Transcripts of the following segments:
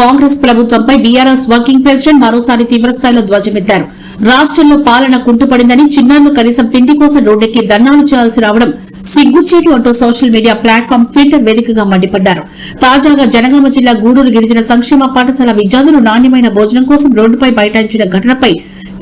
కాంగ్రెస్ ప్రభుత్వంపై BRS working president మరోసారి తీవ్రస్థాయిలో ధ్వజమెత్తారు. రాష్ట్రంలో పాలన కుంటుపడిందని, చిన్నారులు కనీసం తిండి కోసం రోడ్డెక్కి ధర్నాలు చేయాల్సి రావడం సిగ్గుచేటు అంటూ సోషల్ మీడియా ప్లాట్ఫామ్ ట్విట్టర్ వేదికగా మండిపడ్డారు. తాజాగా జనగామ జిల్లా గూడూరు గిరిజన సంక్షేమ పాఠశాల విద్యార్థులు నాణ్యమైన భోజనం కోసం రోడ్డుపై బైఠాయించిన ఘటనపై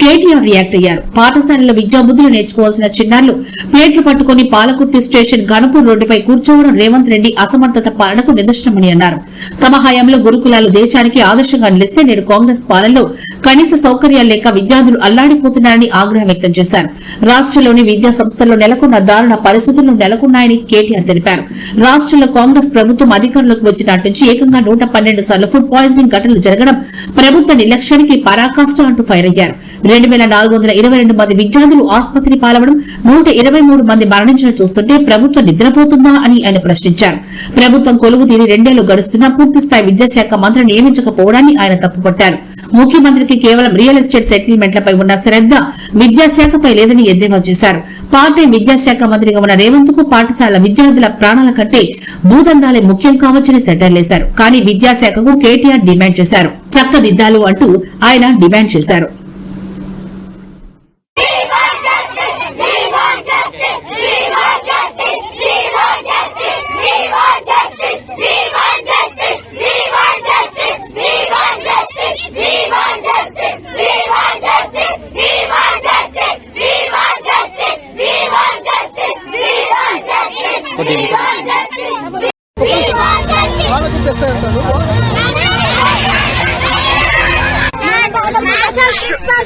కేటీఆర్ రియాక్ట్ అయ్యారు. పాఠశాలలో విద్యాబుద్ధులు నేర్చుకోవాల్సిన చిన్నారులు ప్లేట్లు పట్టుకుని పాలకుర్తి స్టేషన్ ఘనపూర్ రోడ్డుపై కూర్చోవడం రేవంత్ రెడ్డి అసమర్థత పాలనకు నిదర్శనమని అన్నారు. తమ హయాంలో గురుకులాలు దేశానికి ఆదర్శంగా నిలిస్తే నేడు కాంగ్రెస్ పాలనలో కనీస సౌకర్యాలు లేక విద్యార్థులు అల్లాడిపోతున్నారని ఆగ్రహం వ్యక్తం చేశారు. రాష్ట్రంలోని విద్యా సంస్థల్లో నెలకొన్న దారుణ పరిస్థితులు నెలకొన్నాయని కేటీఆర్ తెలిపారు. రాష్ట్రంలో కాంగ్రెస్ ప్రభుత్వం అధికారంలోకి వచ్చినట్టు నుంచి ఏకంగా 112 సార్లు ఫుడ్ పాయిజనింగ్ ఘటనలు జరగడం ప్రభుత్వ నిర్లక్ష్యానికి పరాకాష్ట అంటూ ఫైర్ అయ్యారు. 2422 మంది విద్యార్థులు ఆసుపత్రి పాలవడం, 123 మంది మరణించడం చూస్తుంటే ప్రభుత్వం నిద్రపోతుందా అని ఆయన ప్రశ్నించారు. ప్రభుత్వం కొలువు తీరి 2 ఏళ్లు గడుస్తున్నా పూర్తిస్థాయి విద్యాశాఖ మంత్రి నియమించకపోవడాన్ని ఆయన తప్పుపట్టారు. ముఖ్యమంత్రికి కేవలం రియల్ ఎస్టేట్ సెటిల్మెంట్లపై ఉన్న శ్రద్ద విద్యాశాఖపై లేదని ఎద్దేవా చేశారు. పార్టీ విద్యాశాఖ మంత్రిగా ఉన్న రేవంత్ కు పాఠశాల విద్యార్థుల ప్రాణాల కంటే భూదందాలే ముఖ్యం కావచ్చని సెటర్లేశారు. కానీ విద్యాశాఖకు కేటీఆర్ డిమాండ్ చేశారు. చక్కదిద్దాలు అంటూ ఆయన డిమాండ్ చేశారు.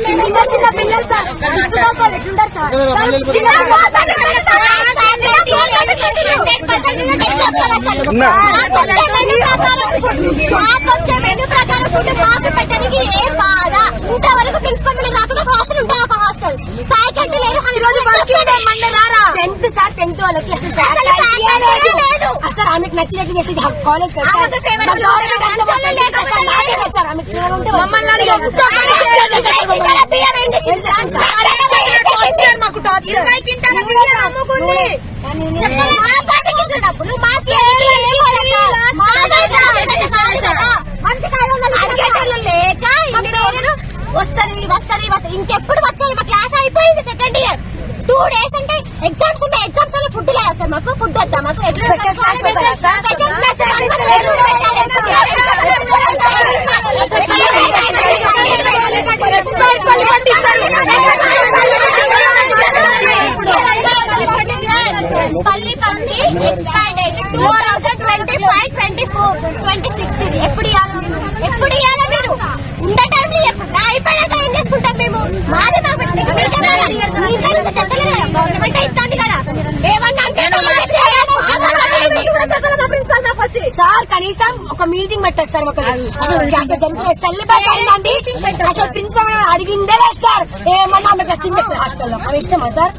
చిన్న పిల్లలు సార్ ఇంతవరకు ప్రిన్సిపల్ రాకుండా హాస్టల్ ఉంటా ఒక హాస్టల్ ఫ్యాకల్టీ లేదు. 10th సార్ 10th వాళ్ళకి సార్ ఆమెకు నచ్చినట్టు చేసేది కాలేజ్ మాకు టార్చర్ వస్తుంది ఇంకెప్పుడు వచ్చేది. మా క్లాస్ అయిపోయింది సెకండ్ ఇయర్ 2 days అంటే ఎగ్జామ్స్ ఉంటాయి. ఎగ్జామ్స్ లో ఫుడ్ లేదు సార్. మాకు ఫుడ్ వద్దా? మాకు పల్లి పంపి ఎక్స్పైర్డ్ 2025-24-26 ఇది ఎప్పుడు ఇవ్వాలా? మీరు ఉండే టైం అయిపోయాక ఏం చేసుకుంటాం మేము? మాది గవర్నమెంట్ ఇస్తుంది కదా. ఏమన్నా సార్ కనీసం ఒక మీటింగ్ పెట్టారు సార్. అసలు ప్రిన్సిపల్ అడిగిందే లేదు సార్. ఏమన్నా ఆమె వచ్చింది సార్ హాస్టల్లో. అవి ఇష్టమా సార్?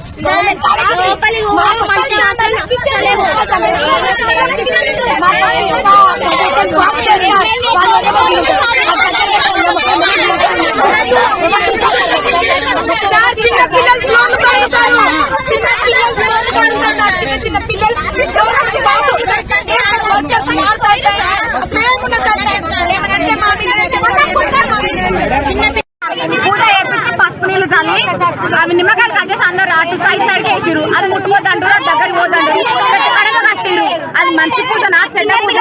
చిన్న పిల్లలు పూజ ఏర్పించి పసుపు నీళ్లు చల్లి అవి నిమ్మకాయలు కట్ చేసి అందరు అటు సైడ్ వేసిరు. అది ముట్టుకోద్దంటారు, దగ్గరికి పోద్దంటారు, కట్టిరు. అది మంచి పూజ నాకు చెడ్డ పూజ